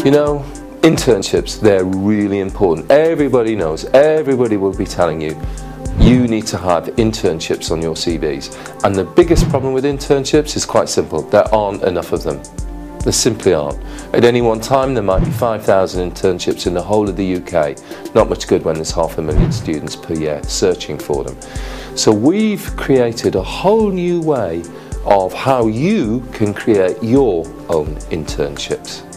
You know, internships, they're really important. Everybody knows, everybody will be telling you, you need to have internships on your CVs. And the biggest problem with internships is quite simple. There aren't enough of them. There simply aren't. At any one time, there might be 5,000 internships in the whole of the UK. Not much good when there's 500,000 students per year searching for them. So we've created a whole new way of how you can create your own internships.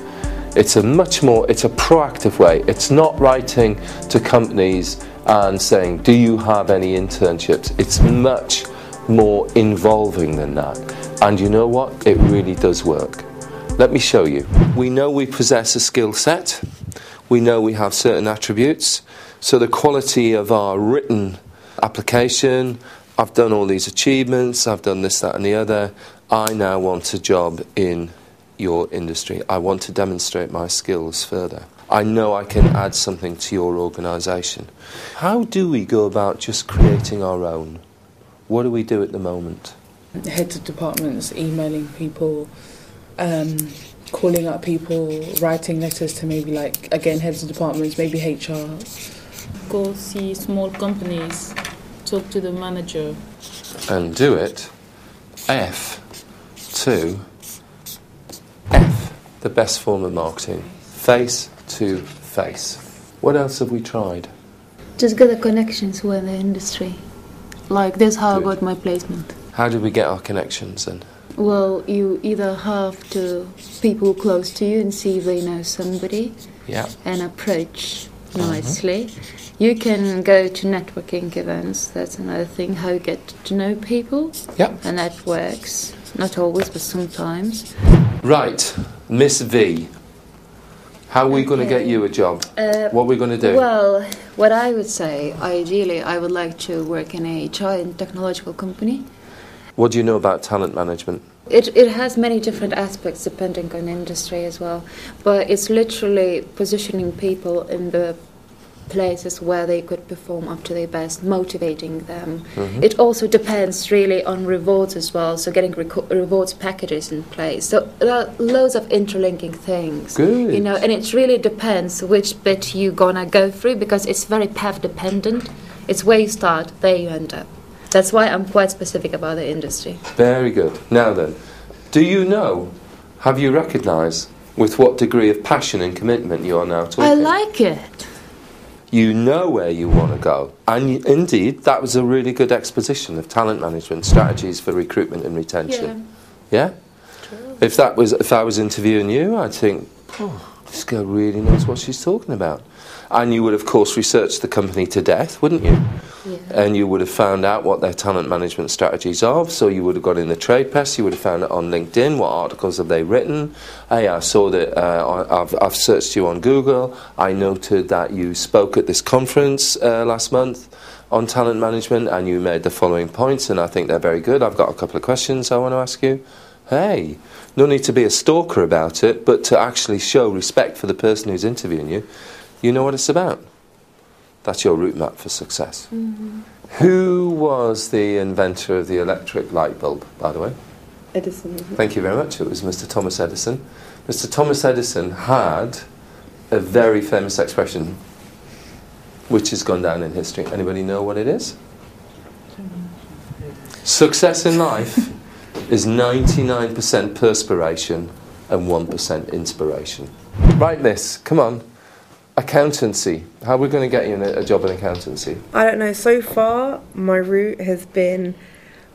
It's a proactive way. It's not writing to companies and saying, do you have any internships? It's much more involving than that. And you know what? It really does work. Let me show you. We know we possess a skill set. We know we have certain attributes. So the quality of our written application, I've done all these achievements, I've done this, that and the other. I now want a job in your industry. I want to demonstrate my skills further. I know I can add something to your organisation. How do we go about just creating our own? What do we do at the moment? Heads of departments, emailing people, calling up people, writing letters to maybe heads of departments, maybe HR. Go see small companies, talk to the manager. And do it F to F, the best form of marketing. Face to face. What else have we tried? Just get the connections with the industry. Like this, how I got my placement. How did we get our connections then? Well, you either have to people close to you and see if they know somebody, and approach nicely. You can go to networking events. That's another thing. How you get to know people. And that works. Not always, but sometimes. Right, Miss V. How are we going to get you a job? What are we going to do? Well, what I would say, ideally, I would like to work in a HR and technological company. What do you know about talent management? It has many different aspects depending on industry as well. But it's literally positioning people in the places where they could perform up to their best, motivating them. It also depends really on rewards as well, so getting rewards packages in place. So there are loads of interlinking things. Good. You know, and it really depends which bit you're gonna go through, because it's very path dependent. It's where you start, there you end up. That's why I'm quite specific about the industry. Very good. Now then, do you know, have you recognised with what degree of passion and commitment you are now talking? I like it. You know where you want to go. And indeed, that was a really good exposition of talent management strategies for recruitment and retention. Yeah? True. If I was interviewing you, I'd think, this girl really knows what she's talking about. And you would, of course, research the company to death, wouldn't you? Yeah. And you would have found out what their talent management strategies are. So you would have got in the trade press, you would have found it on LinkedIn, what articles have they written. Hey, I saw that, I've searched you on Google. I noted that you spoke at this conference last month on talent management, and you made the following points, and I think they're very good. I've got a couple of questions I want to ask you. Hey, no need to be a stalker about it, but to actually show respect for the person who's interviewing you. You know what it's about. That's your route map for success. Who was the inventor of the electric light bulb, by the way? Edison. Thank you very much. It was Mr. Thomas Edison. Mr. Thomas Edison had a very famous expression which has gone down in history. Anybody know what it is? Success in life is 99% perspiration and 1% inspiration. Write this. Come on. Accountancy. How are we going to get you a job in accountancy? I don't know. So far, my route has been,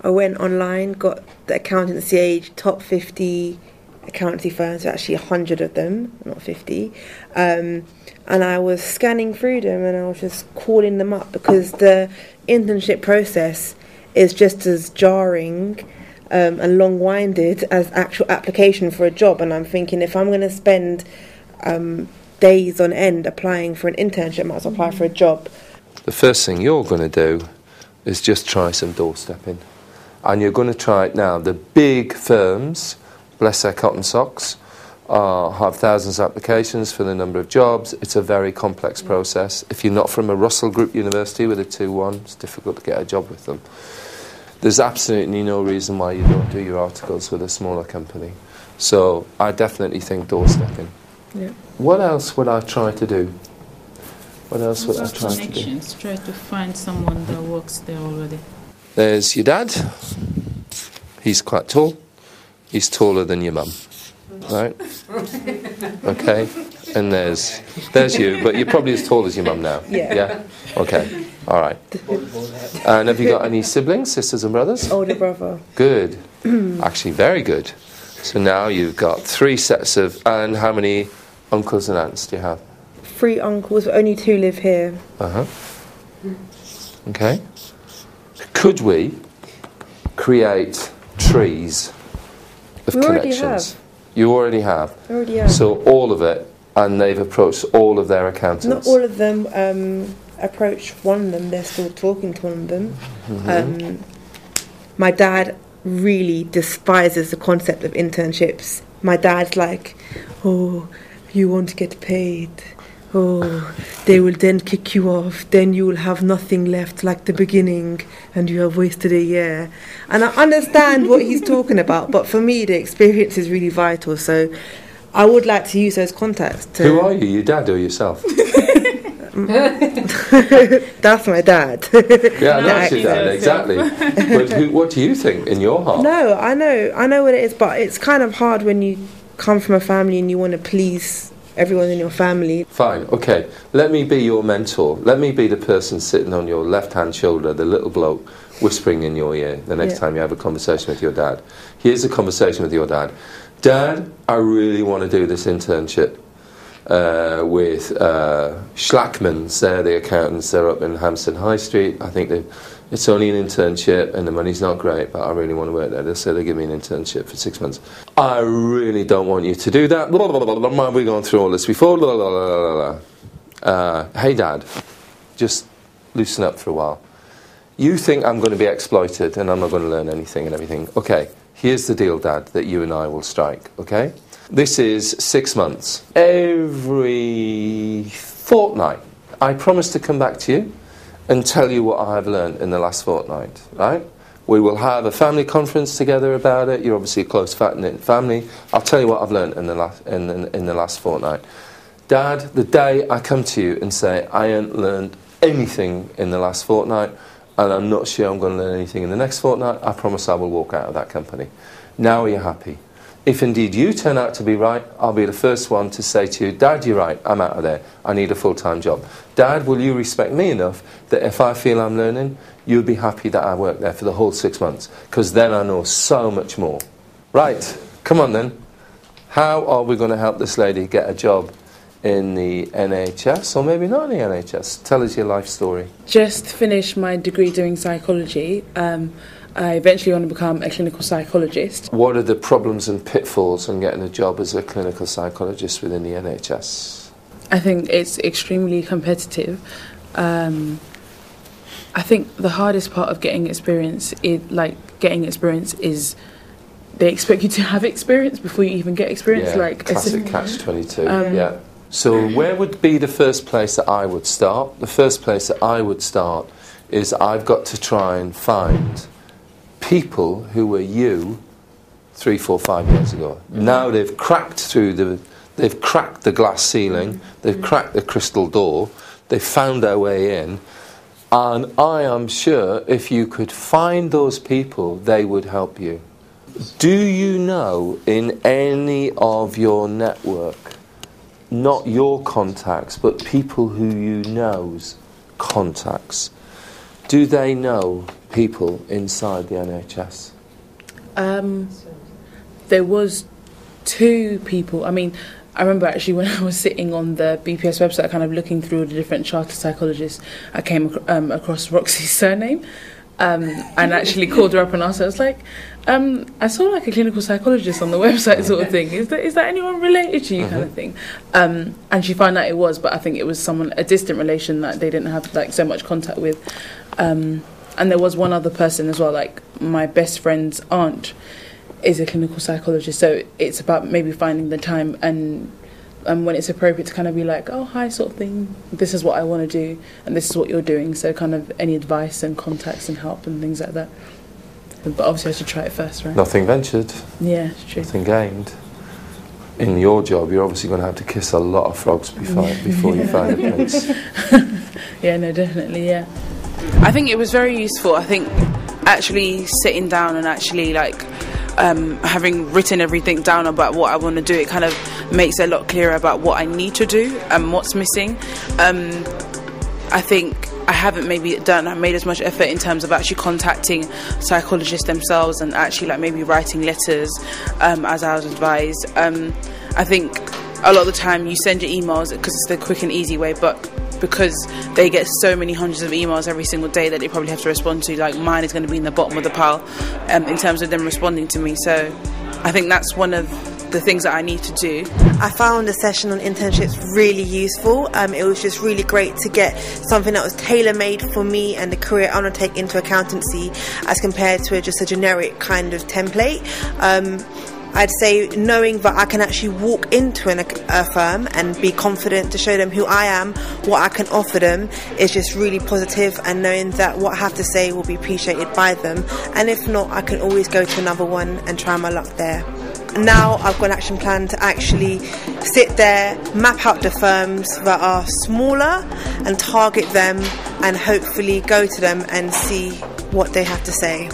I went online, got the Accountancy Age top 50 accountancy firms, actually 100 of them, not 50. And I was scanning through them and I was just calling them up, because the internship process is just as jarring and long-winded as actual application for a job. And I'm thinking, if I'm going to spend days on end applying for an internship, I might as well apply for a job. The first thing you're going to do is just try some doorstepping. And you're going to try it now. The big firms, bless their cotton socks, have thousands of applications for the number of jobs. It's a very complex process. If you're not from a Russell Group university with a 2-1, it's difficult to get a job with them. There's absolutely no reason why you don't do your articles with a smaller company. So I definitely think doorstepping. Yeah. What else would I try to do? What else would I What try to do? connections? Try to find someone that works there already. There's your dad. He's quite tall. He's taller than your mum. Right? Okay. And there's you, but you're probably as tall as your mum now. Yeah. Yeah? Okay. All right. And have you got any siblings, sisters and brothers? Older brother. Good. Actually, very good. So now you've got 3 sets of... And how many uncles and aunts do you have? 3 uncles, but only 2 live here. Uh-huh. Okay. Could we create trees of We already connections? have. You already have. Already have. So all of it, and they've approached all of their accountants. Not all of them approached one of them. They're still talking to one of them. My dad really despises the concept of internships. My dad's like, oh, you won't get paid. Oh, they will then kick you off. Then you will have nothing left like the beginning and you have wasted a year. And I understand what he's talking about, but for me, the experience is really vital. So I would like to use those contacts. Who are you, your dad or yourself? That's my dad. Yeah, I know it's your dad, exactly. But what do you think in your heart? No, I know what it is, but it's kind of hard when you come from a family and you want to please everyone in your family. Fine, okay. Let me be your mentor. Let me be the person sitting on your left-hand shoulder, the little bloke whispering in your ear the next time you have a conversation with your dad. Here's a conversation with your dad. Dad, I really want to do this internship with Schlackmans. They're the accountants. They're up in Hampstead High Street. I think it's only an internship and the money's not great, but I really want to work there. They'll say they'll give me an internship for 6 months. I really don't want you to do that. Blah, blah, blah, blah, blah. We've gone through all this before. Blah, blah, blah, blah, blah. Hey, Dad, just loosen up for a while. You think I'm going to be exploited and I'm not going to learn anything and everything. Okay, here's the deal, Dad, that you and I will strike, okay? This is 6 months. Every fortnight, I promise to come back to you and tell you what I've learned in the last fortnight, right? We will have a family conference together about it. You're obviously a close family. I'll tell you what I've learned in the last fortnight. Dad, the day I come to you and say I ain't learned anything in the last fortnight and I'm not sure I'm going to learn anything in the next fortnight, I promise I will walk out of that company. Now are you happy? If indeed you turn out to be right, I'll be the first one to say to you, Dad, you're right, I'm out of there. I need a full-time job. Dad, will you respect me enough that if I feel I'm learning, you'll be happy that I work there for the whole 6 months? Because then I know so much more. Right, come on then. How are we going to help this lady get a job in the NHS, or maybe not in the NHS? Tell us your life story. Just finished my degree doing psychology. I eventually want to become a clinical psychologist. What are the problems and pitfalls in getting a job as a clinical psychologist within the NHS? I think it's extremely competitive. I think the hardest part of getting experience is they expect you to have experience before you even get experience. Yeah, like classic catch-22. Yeah. So where would be the first place that I would start? The first place that I would start is I've got to try and find people who were you 3, 4, 5 years ago. Now they've cracked they've cracked the glass ceiling, they've cracked the crystal door, they've found their way in, and I am sure if you could find those people, they would help you. Do you know in any of your network, not your contacts, but people who you know's contacts, do they know people inside the NHS? There was 2 people. I mean, I remember actually when I was sitting on the BPS website kind of looking through the different chartered psychologists, I came across Roxy's surname and actually called her up and asked her, I was like, I saw like a clinical psychologist on the website sort of thing. Is that anyone related to you kind of thing? And she found out it was, but I think it was a distant relation that they didn't have like so much contact with. And there was one other person as well, like my best friend's aunt. is a clinical psychologist. So it's about maybe finding the time and when it's appropriate to kind of be like, oh, hi, sort of thing, this is what I want to do and this is what you're doing. So kind of any advice and contacts and help and things like that. But obviously I should try it first, right? Nothing ventured. Yeah, it's true. Nothing gained. In your job, you're obviously going to have to kiss a lot of frogs before you find a prince. Yeah, no, definitely, yeah. I think it was very useful. I think actually sitting down and actually like having written everything down about what I want to do, it kind of makes it a lot clearer about what I need to do and what's missing. I think I haven't maybe made as much effort in terms of actually contacting psychologists themselves and actually like maybe writing letters as I was advised. I think a lot of the time you send your emails because it's the quick and easy way, but because they get so many hundreds of emails every single day that they probably have to respond to, like mine is going to be in the bottom of the pile in terms of them responding to me. So I think that's one of the things that I need to do. I found the session on internships really useful. It was just really great to get something that was tailor-made for me and the career I want to take into accountancy as compared to just a generic kind of template. I'd say knowing that I can actually walk into a firm and be confident to show them who I am, what I can offer them, is just really positive, and knowing that what I have to say will be appreciated by them, and if not, I can always go to another one and try my luck there. Now I've got an action plan to actually sit there, map out the firms that are smaller and target them and hopefully go to them and see what they have to say.